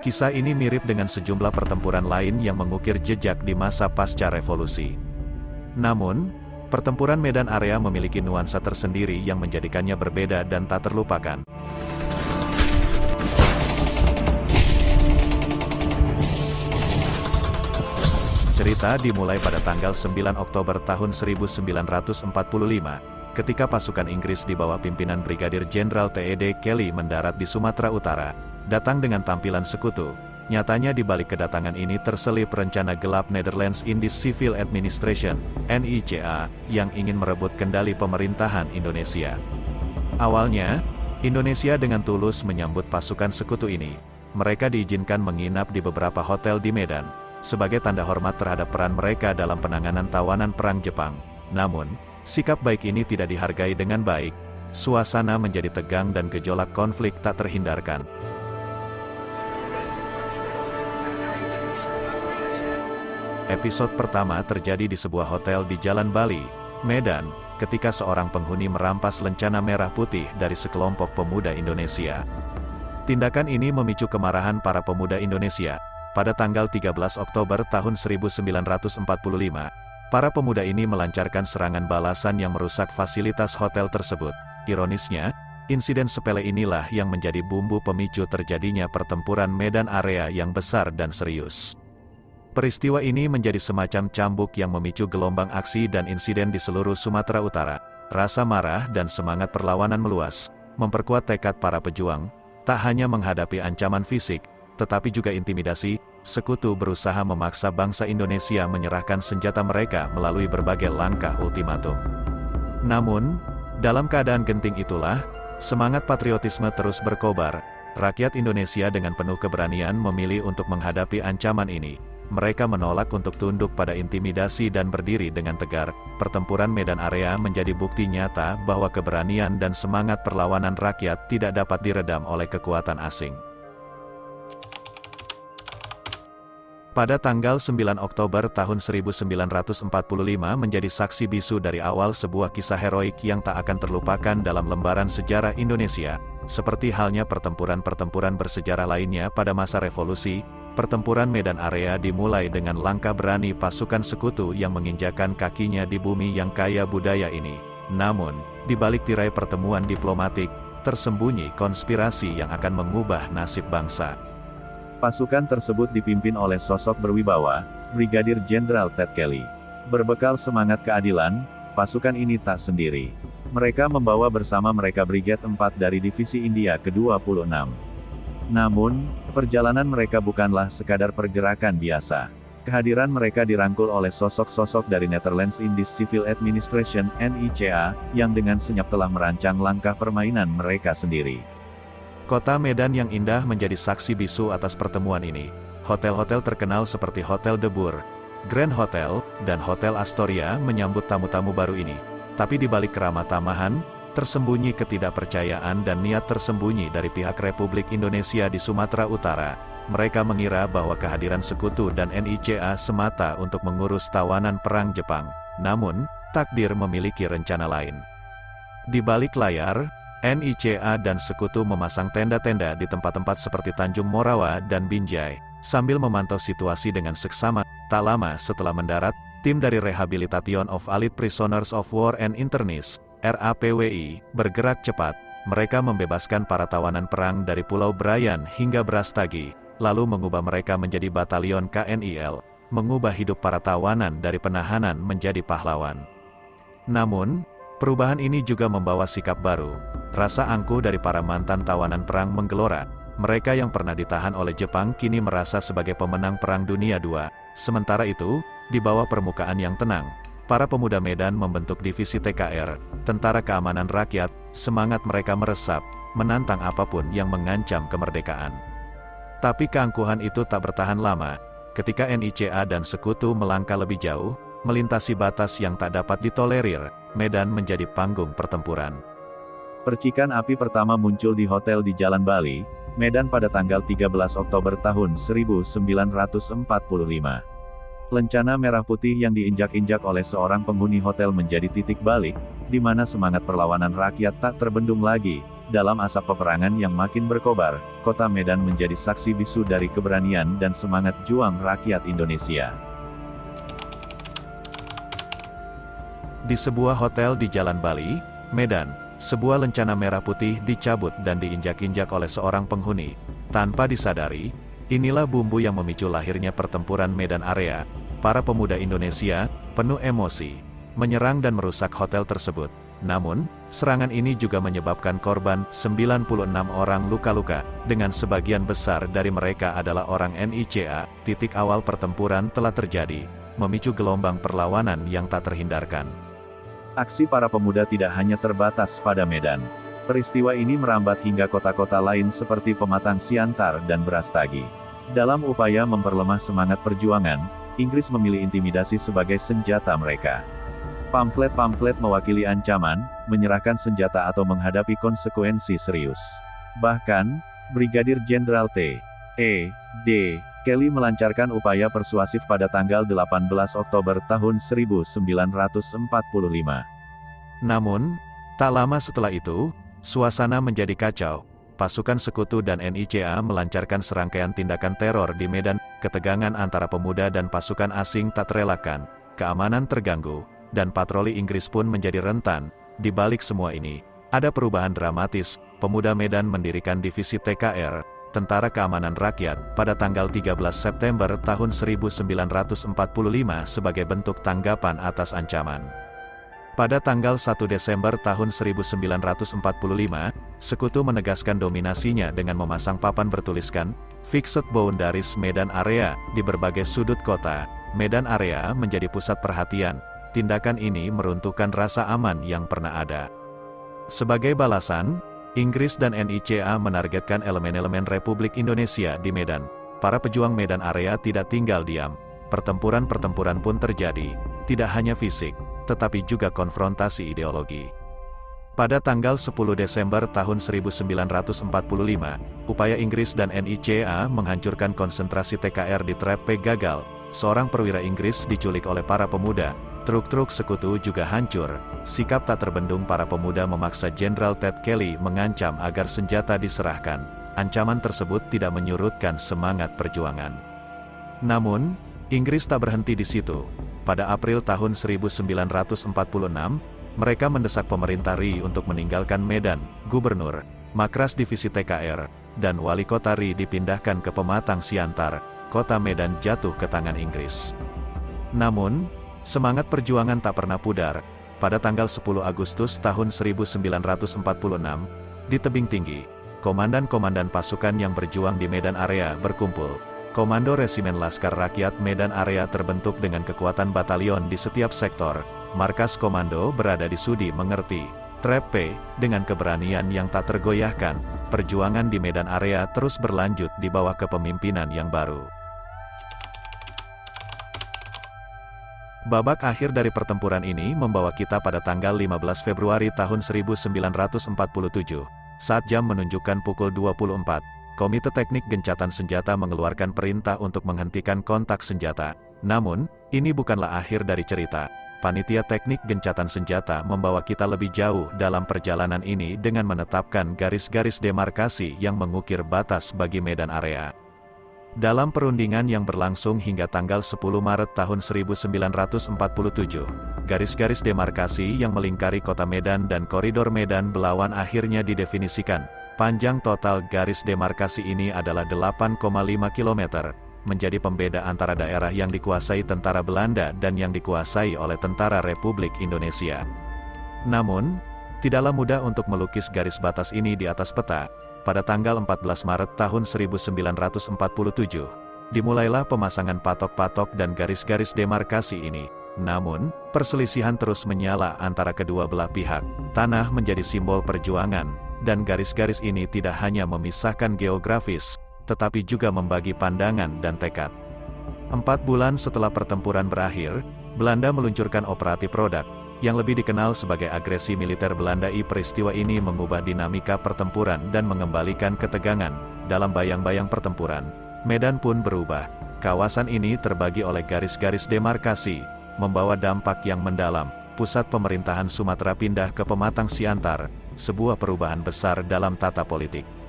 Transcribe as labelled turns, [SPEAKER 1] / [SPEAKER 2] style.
[SPEAKER 1] Kisah ini mirip dengan sejumlah pertempuran lain yang mengukir jejak di masa pasca revolusi. Namun, pertempuran medan area memiliki nuansa tersendiri yang menjadikannya berbeda dan tak terlupakan. Cerita dimulai pada tanggal 9 Oktober tahun 1945, ketika pasukan Inggris di bawah pimpinan Brigadir Jenderal T.E.D. Kelly mendarat di Sumatera Utara, datang dengan tampilan sekutu. Nyatanya di balik kedatangan ini terselip rencana gelap Netherlands Indies Civil Administration, NICA, yang ingin merebut kendali pemerintahan Indonesia. Awalnya, Indonesia dengan tulus menyambut pasukan sekutu ini. Mereka diizinkan menginap di beberapa hotel di Medan, sebagai tanda hormat terhadap peran mereka dalam penanganan tawanan perang Jepang. Namun, sikap baik ini tidak dihargai dengan baik. Suasana menjadi tegang dan gejolak konflik tak terhindarkan. Episode pertama terjadi di sebuah hotel di Jalan Bali, Medan, ketika seorang penghuni merampas lencana merah putih dari sekelompok pemuda Indonesia. Tindakan ini memicu kemarahan para pemuda Indonesia. Pada tanggal 13 Oktober tahun 1945, para pemuda ini melancarkan serangan balasan yang merusak fasilitas hotel tersebut. Ironisnya, insiden sepele inilah yang menjadi bumbu pemicu terjadinya pertempuran medan area yang besar dan serius. Peristiwa ini menjadi semacam cambuk yang memicu gelombang aksi dan insiden di seluruh Sumatera Utara. Rasa marah dan semangat perlawanan meluas, memperkuat tekad para pejuang, tak hanya menghadapi ancaman fisik, tetapi juga intimidasi. Sekutu berusaha memaksa bangsa Indonesia menyerahkan senjata mereka melalui berbagai langkah ultimatum. Namun, dalam keadaan genting itulah, semangat patriotisme terus berkobar. Rakyat Indonesia dengan penuh keberanian memilih untuk menghadapi ancaman ini. Mereka menolak untuk tunduk pada intimidasi dan berdiri dengan tegar. Pertempuran medan area menjadi bukti nyata bahwa keberanian dan semangat perlawanan rakyat tidak dapat diredam oleh kekuatan asing. Pada tanggal 9 Oktober tahun 1945 menjadi saksi bisu dari awal sebuah kisah heroik yang tak akan terlupakan dalam lembaran sejarah Indonesia. Seperti halnya pertempuran-pertempuran bersejarah lainnya pada masa revolusi, pertempuran medan area dimulai dengan langkah berani pasukan sekutu yang menginjakan kakinya di bumi yang kaya budaya ini. Namun, di balik tirai pertemuan diplomatik, tersembunyi konspirasi yang akan mengubah nasib bangsa. Pasukan tersebut dipimpin oleh sosok berwibawa, Brigadir Jenderal Ted Kelly. Berbekal semangat keadilan, pasukan ini tak sendiri. Mereka membawa bersama mereka Brigade 4 dari Divisi India ke-26. Namun, perjalanan mereka bukanlah sekadar pergerakan biasa. Kehadiran mereka dirangkul oleh sosok-sosok dari Netherlands Indies Civil Administration, NICA, yang dengan senyap telah merancang langkah permainan mereka sendiri. Kota Medan yang indah menjadi saksi bisu atas pertemuan ini. Hotel-hotel terkenal seperti Hotel De Boer, Grand Hotel, dan Hotel Astoria menyambut tamu-tamu baru ini. Tapi di balik keramah tamahan, tersembunyi ketidakpercayaan dan niat tersembunyi dari pihak Republik Indonesia di Sumatera Utara. Mereka mengira bahwa kehadiran sekutu dan NICA semata untuk mengurus tawanan perang Jepang. Namun, takdir memiliki rencana lain. Di balik layar, NICA dan sekutu memasang tenda-tenda di tempat-tempat seperti Tanjung Morawa dan Binjai, sambil memantau situasi dengan seksama. Tak lama setelah mendarat, tim dari Rehabilitation of Allied Prisoners of War and Internees, RAPWI, bergerak cepat. Mereka membebaskan para tawanan perang dari Pulau Brayan hingga Brastagi, lalu mengubah mereka menjadi batalion KNIL, mengubah hidup para tawanan dari penahanan menjadi pahlawan. Namun, perubahan ini juga membawa sikap baru. Rasa angkuh dari para mantan tawanan perang menggelora. Mereka yang pernah ditahan oleh Jepang kini merasa sebagai pemenang Perang Dunia II. Sementara itu, di bawah permukaan yang tenang, para pemuda Medan membentuk divisi TKR, Tentara Keamanan Rakyat. Semangat mereka meresap, menantang apapun yang mengancam kemerdekaan. Tapi keangkuhan itu tak bertahan lama. Ketika NICA dan sekutu melangkah lebih jauh, melintasi batas yang tak dapat ditolerir, Medan menjadi panggung pertempuran. Percikan api pertama muncul di hotel di Jalan Bali, Medan pada tanggal 13 Oktober tahun 1945. Lencana merah putih yang diinjak-injak oleh seorang penghuni hotel menjadi titik balik, di mana semangat perlawanan rakyat tak terbendung lagi. Dalam asap peperangan yang makin berkobar, kota Medan menjadi saksi bisu dari keberanian dan semangat juang rakyat Indonesia. Di sebuah hotel di Jalan Bali, Medan, sebuah lencana merah putih dicabut dan diinjak-injak oleh seorang penghuni. Tanpa disadari, inilah bumbu yang memicu lahirnya pertempuran Medan Area. Para pemuda Indonesia, penuh emosi, menyerang dan merusak hotel tersebut. Namun, serangan ini juga menyebabkan korban 96 orang luka-luka, dengan sebagian besar dari mereka adalah orang NICA. Titik awal pertempuran telah terjadi, memicu gelombang perlawanan yang tak terhindarkan. Aksi para pemuda tidak hanya terbatas pada Medan. Peristiwa ini merambat hingga kota-kota lain seperti Pematang Siantar dan Brastagi. Dalam upaya memperlemah semangat perjuangan, Inggris memilih intimidasi sebagai senjata mereka. Pamflet-pamflet mewakili ancaman, menyerahkan senjata atau menghadapi konsekuensi serius. Bahkan, Brigadir Jenderal T.E.D. Kelly melancarkan upaya persuasif pada tanggal 18 Oktober tahun 1945. Namun, tak lama setelah itu, suasana menjadi kacau. Pasukan sekutu dan NICA melancarkan serangkaian tindakan teror di Medan. Ketegangan antara pemuda dan pasukan asing tak terelakkan, keamanan terganggu, dan patroli Inggris pun menjadi rentan. Di balik semua ini, ada perubahan dramatis. Pemuda Medan mendirikan divisi TKR, Tentara Keamanan Rakyat, pada tanggal 13 September tahun 1945 sebagai bentuk tanggapan atas ancaman. Pada tanggal 1 Desember tahun 1945, Sekutu menegaskan dominasinya dengan memasang papan bertuliskan, Fixed Boundaries Medan Area, di berbagai sudut kota. Medan Area menjadi pusat perhatian. Tindakan ini meruntuhkan rasa aman yang pernah ada. Sebagai balasan, Inggris dan NICA menargetkan elemen-elemen Republik Indonesia di Medan. Para pejuang Medan Area tidak tinggal diam. Pertempuran-pertempuran pun terjadi, tidak hanya fisik, tetapi juga konfrontasi ideologi. Pada tanggal 10 Desember tahun 1945, upaya Inggris dan NICA menghancurkan konsentrasi TKR di Treppe gagal. Seorang perwira Inggris diculik oleh para pemuda. Truk-truk sekutu juga hancur. Sikap tak terbendung para pemuda memaksa Jenderal Ted Kelly mengancam agar senjata diserahkan. Ancaman tersebut tidak menyurutkan semangat perjuangan. Namun, Inggris tak berhenti di situ. Pada April tahun 1946, mereka mendesak pemerintah RI untuk meninggalkan Medan. Gubernur, Makras Divisi TKR, dan Wali Kota RI dipindahkan ke Pematang Siantar. Kota Medan jatuh ke tangan Inggris. Namun, semangat perjuangan tak pernah pudar. Pada tanggal 10 Agustus tahun 1946, di tebing tinggi, komandan-komandan pasukan yang berjuang di Medan Area berkumpul. Komando Resimen Laskar Rakyat Medan Area terbentuk dengan kekuatan batalion di setiap sektor. Markas komando berada di Sudi Mengerti, Treppe. Dengan keberanian yang tak tergoyahkan, perjuangan di Medan Area terus berlanjut di bawah kepemimpinan yang baru. Babak akhir dari pertempuran ini membawa kita pada tanggal 15 Februari tahun 1947. Saat jam menunjukkan pukul 24, Komite Teknik Gencatan Senjata mengeluarkan perintah untuk menghentikan kontak senjata. Namun, ini bukanlah akhir dari cerita. Panitia Teknik Gencatan Senjata membawa kita lebih jauh dalam perjalanan ini dengan menetapkan garis-garis demarkasi yang mengukir batas bagi Medan Area. Dalam perundingan yang berlangsung hingga tanggal 10 Maret tahun 1947, garis-garis demarkasi yang melingkari kota Medan dan koridor Medan Belawan akhirnya didefinisikan. Panjang total garis demarkasi ini adalah 8,5 km, menjadi pembeda antara daerah yang dikuasai tentara Belanda dan yang dikuasai oleh tentara Republik Indonesia. Namun, tidaklah mudah untuk melukis garis batas ini di atas peta. Pada tanggal 14 Maret tahun 1947, dimulailah pemasangan patok-patok dan garis-garis demarkasi ini. Namun, perselisihan terus menyala antara kedua belah pihak. Tanah menjadi simbol perjuangan, dan garis-garis ini tidak hanya memisahkan geografis, tetapi juga membagi pandangan dan tekad. 4 bulan setelah pertempuran berakhir, Belanda meluncurkan Operatif Rodak, yang lebih dikenal sebagai agresi militer Belanda. Peristiwa ini mengubah dinamika pertempuran dan mengembalikan ketegangan. Dalam bayang-bayang pertempuran, Medan pun berubah. Kawasan ini terbagi oleh garis-garis demarkasi, membawa dampak yang mendalam. Pusat pemerintahan Sumatera pindah ke Pematang Siantar, sebuah perubahan besar dalam tata politik.